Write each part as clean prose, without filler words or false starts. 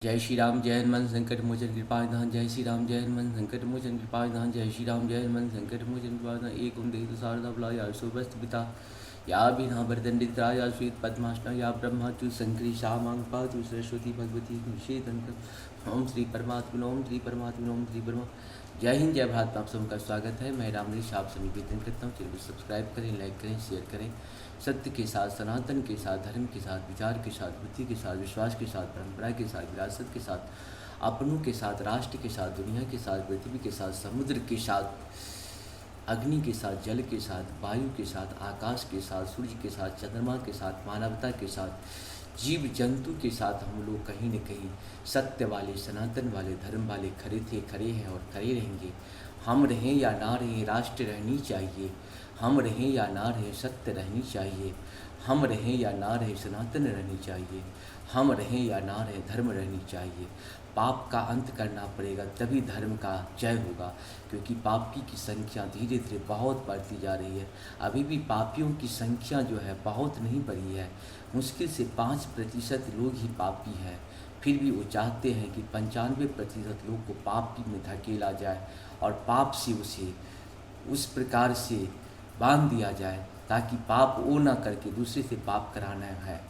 जय श्री राम जय हनुमान संकट मोचन कृपा निधान। जय श्री राम जय हनुमान संकट मोचन कृपा निधान। जय श्री राम जय हनुमान संकट मोचन कृपा निधान। एक ओम देव शारदा बला या सुभस्त पिता या बिना वरदंडित या श्वेत पद्मासना या ब्रह्माचु शंकरी शामांग पातु सरस्वती भगवती निषेधन। ओम श्री परमात्मा ओम श्री परमात्मा ओम श्री परमात्मा। जय हिंद जय भारत। आप सबका स्वागत है। मैं रामनीश आप सभी निवेदन करता हूँ, चैनल को सब्सक्राइब करें, लाइक करें, शेयर करें। सत्य के साथ, सनातन के साथ, धर्म के साथ, विचार के साथ, बुद्धि के साथ, विश्वास के साथ, परंपरा के साथ, विरासत के साथ, अपनों के साथ, राष्ट्र के साथ, दुनिया के साथ, पृथ्वी के साथ, समुद्र के साथ, अग्नि के साथ, जल के साथ, वायु के साथ, आकाश के साथ, सूर्य के साथ, चंद्रमा के साथ, मानवता के साथ, जीव जंतु के साथ हम लोग कहीं न कहीं सत्य वाले, सनातन वाले, धर्म वाले खड़े थे, खड़े हैं और खड़े रहेंगे। हम रहें या ना रहें, राष्ट्र रहनी चाहिए। हम रहें या ना रहें, सत्य रहनी चाहिए। हम रहें या ना रहें, सनातन रहनी चाहिए। हम रहें या ना रहें, धर्म रहनी चाहिए। पाप का अंत करना पड़ेगा, तभी धर्म का जय होगा। क्योंकि पापी की संख्या धीरे धीरे बहुत बढ़ती जा रही है। अभी भी पापियों की संख्या जो है बहुत नहीं बढ़ी है। मुश्किल से 5% लोग ही पापी हैं। फिर भी वो चाहते हैं कि 95% लोग को पाप में धकेला जाए और पाप से उसे उस प्रकार से बांध दिया जाए ताकि पाप वो ना करके दूसरे से पाप कराना है।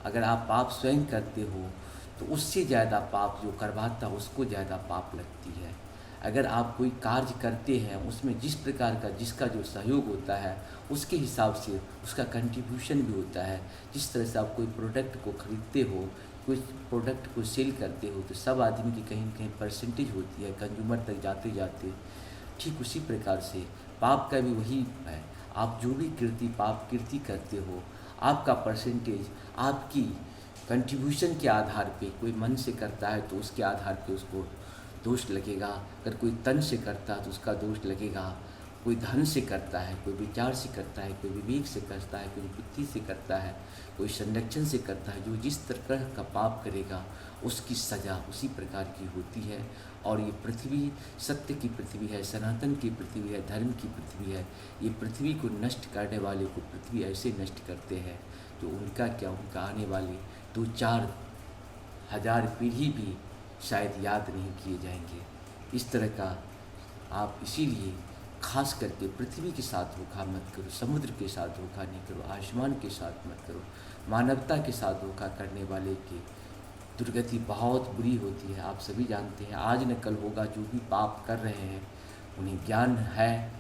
अगर आप पाप स्वयं करते हो तो उससे ज़्यादा पाप जो करवाता है उसको ज़्यादा पाप लगती है। अगर आप कोई कार्य करते हैं उसमें जिस प्रकार का जिसका जो सहयोग होता है उसके हिसाब से उसका कंट्रीब्यूशन भी होता है। जिस तरह से आप कोई प्रोडक्ट को खरीदते हो, कोई प्रोडक्ट को सेल करते हो तो सब आदमी की कहीं न कहीं परसेंटेज होती है कंज्यूमर तक जाते जाते। ठीक उसी प्रकार से पाप का भी वही है। आप जो भी पाप कीर्ति करते हो, आपका परसेंटेज आपकी कंट्रीब्यूशन के आधार पे, कोई मन से करता है तो उसके आधार पे उसको दोष लगेगा। अगर कोई तन से करता है तो उसका दोष लगेगा। कोई धन से करता है, कोई विचार से करता है, कोई विवेक से करता है, कोई बुद्धि से करता है, कोई संरक्षण से करता है। जो जिस तरह का पाप करेगा उसकी सज़ा उसी प्रकार की होती है। और ये पृथ्वी सत्य की पृथ्वी है, सनातन की पृथ्वी है, धर्म की पृथ्वी है। ये पृथ्वी को नष्ट करने वाले को पृथ्वी ऐसे नष्ट करते हैं तो उनका क्या, उनका आने वाले 2-4 हज़ार पीढ़ी भी शायद याद नहीं किए जाएंगे। इस तरह का आप इसीलिए खास करके पृथ्वी के साथ धोखा मत करो, समुद्र के साथ धोखा नहीं करो, आसमान के साथ मत करो। मानवता के साथ धोखा करने वाले की दुर्गति बहुत बुरी होती है। आप सभी जानते हैं आज न कल होगा। जो भी पाप कर रहे हैं उन्हें ज्ञान है,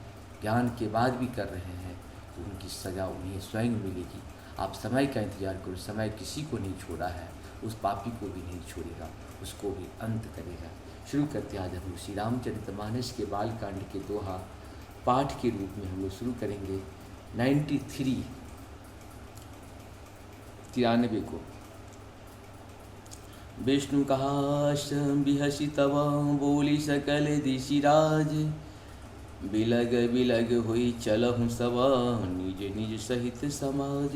ज्ञान के बाद भी कर रहे हैं तो उनकी सज़ा उन्हें स्वयं मिलेगी। आप समय का इंतज़ार करो, समय किसी को नहीं छोड़ा है, उस पापी को भी नहीं छोड़ेगा, उसको भी अंत करेगा। शुरू करते हैं आज हम लोग श्री रामचरितमानस के बालकांड के दोहा पाठ के रूप में हम लोग शुरू करेंगे 93 को। विष्णु कहास बिहसी तव बोली सकल दिशिराज। बिलग बिलग हुई चलहु सब निज निज सहित समाज।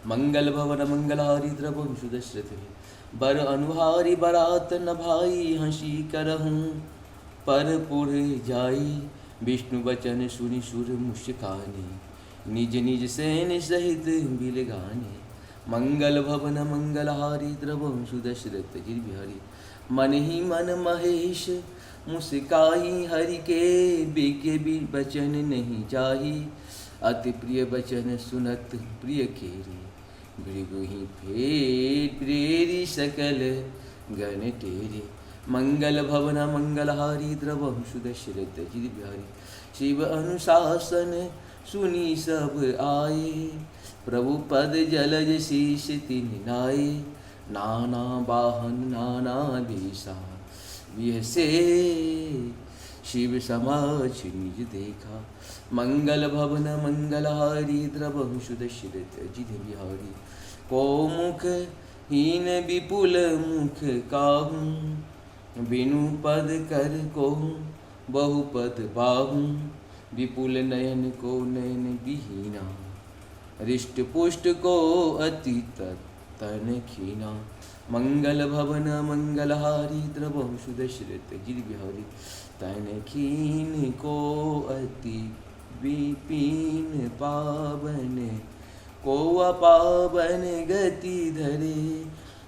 मंगल भवन मंगलहारी द्रवंशु दशरथ बर अनुहारी बरात न भाई हंसी करहूँ पर पुर जाई। विष्णु वचन सुनि सुर मुस्कानी निज निज सैन सहित बिलगाने। मंगल भवन मंगलहारी द्रवंशु दशरथ गिर बिहारी। मन ही मन महेश मुस्काई हरि के बिके भी बचन नहीं जाही। अति प्रिय बचन सुनत प्रिय केरी। मृगुही फेर प्रेरी सकल गण टेरे। मंगल भवन मंगलहारी द्रवंशु दशरथ गिर बिहारी। शिव अनुशासन सुनी सब आए। प्रभु पद जलज शीश तिन लाए। नाना वाहन नाना वेशा विहसे शिव समाज निज देखा। मंगल भवन मंगलहारी द्रवंशु दशरथ जिद बिहारी। को मुख हीन विपुल मुख काहू। बिनु पद कर को बहुपद बाहू। विपुल नयन को नयन विहीना। हृष्ट पुष्ट को अति तन खीना। मंगल भवन मंगलहारी द्रवंशु दशरथ गिर बिहारी। तन खीन को अति विपिन पावन। को अपावन गति धरे।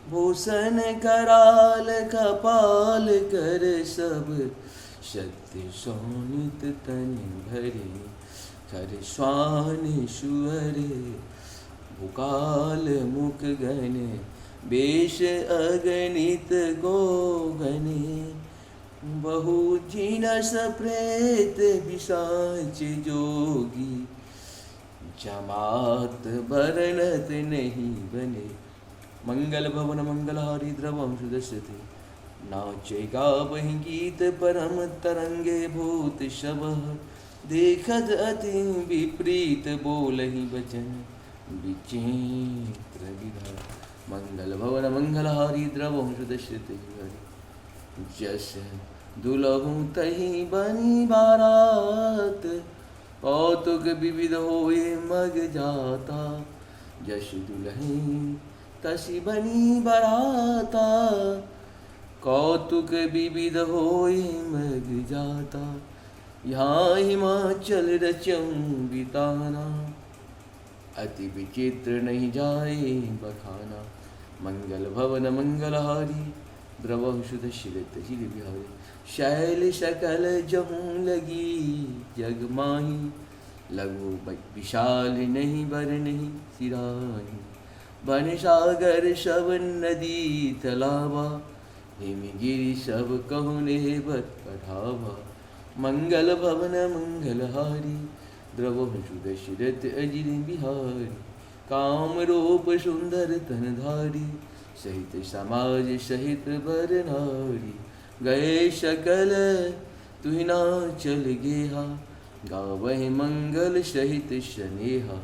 भूषण कराल कपाल कर सब सत्य शोणित तन भरे कर श्वान सुअर भुकाल मुख गण बेश अगणित गोगने बहु जिनस प्रेत पिशाच जोगी जमात बरनत नहीं बने मंगल भवन मंगलहारी द्रवम सुदर्शते नाचे गावहि गीत परम तरंगे भूत शबह देखत अति विपरीत बोलहि वचन विचित्र विधा मंगल भवन मंगलहारी द्रवम सुदर्शते जस दुलहु तहि बनी बारात कौतुक विविध होए मग जाता जस दुलहि तसी बनी बराता कौतुक विविध होए मग जाता यहाँ हिमाचल रचम बिताना अति विचित्र नहीं जाए बखाना मंगल भवन मंगलहारी द्रवम शुद्ध शिरत जिल बिहारी शैल सकल जहूँ लगी जग माही लघु विशाल नहीं बर नहीं सिराही बन सागर सब नदी तलावा हिमगिरी सब कहुने बत पढ़ावा मंगल भवन मंगलहारी द्रवम शुद्ध शिरत अजिल बिहारी काम रूप सुंदर तनधारी सहित समाज सहित बर नारी गए शकल तुहिना चल गेहा गावहि मंगल सहित स्नेहा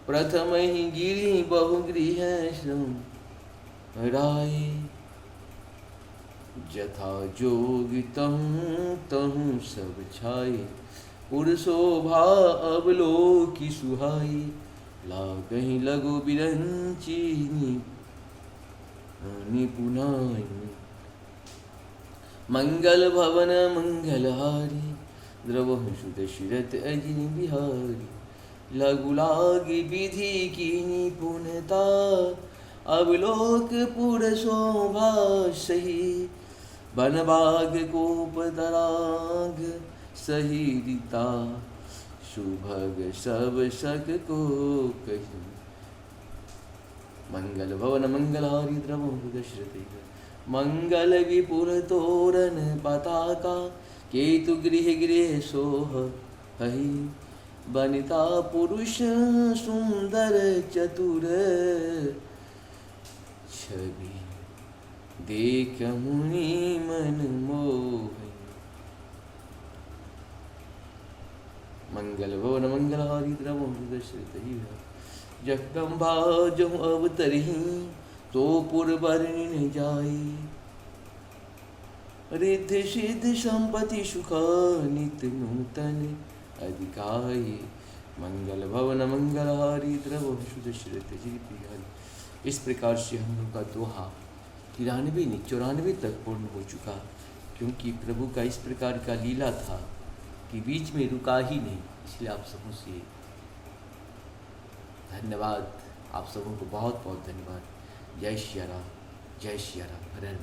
प्रथम ही गिरी बहुगृह श्रम राय जथा जोग तहूँ तहूँ सब छाए पुरशोभा अवलोकी सुहाई लागहि लगो बिरंची निपुणाई मंगल भवन मंगलहारी द्रवम शुद्ध शिरत अजिन बिहारी लघु लागी विधि की निपुणता अवलोक पुर शोभा सही बनबाग कोप तराग सही रीता सुभग सब सक को कही मंगल भवन मंगलहारी द्रवम दशरथे मंगल विपुर तोरण पताका केतु गृह गृह सोह हहि बनिता पुरुष सुंदर चतुर छवि देख मुनि मन मोह मंगल भवन मंगलहारी द्रवम दशरथे जगदम्बा जो अवतरही तो पुरबरन जाई रिद्धि सिद्धि संपत्ति सुख नित्य नूतन अधिकाई मंगल भवन मंगलहारी द्रवम शुद्ध श्रुत बिहारी। इस प्रकार से हम लोग का दोहा 93 नहीं 94 तक पूर्ण हो चुका, क्योंकि प्रभु का इस प्रकार का लीला था कि बीच में रुका ही नहीं। इसलिए आप सबों से धन्यवाद, आप सबों को बहुत बहुत धन्यवाद। जय श्री राम, जय श्री राम, हर हर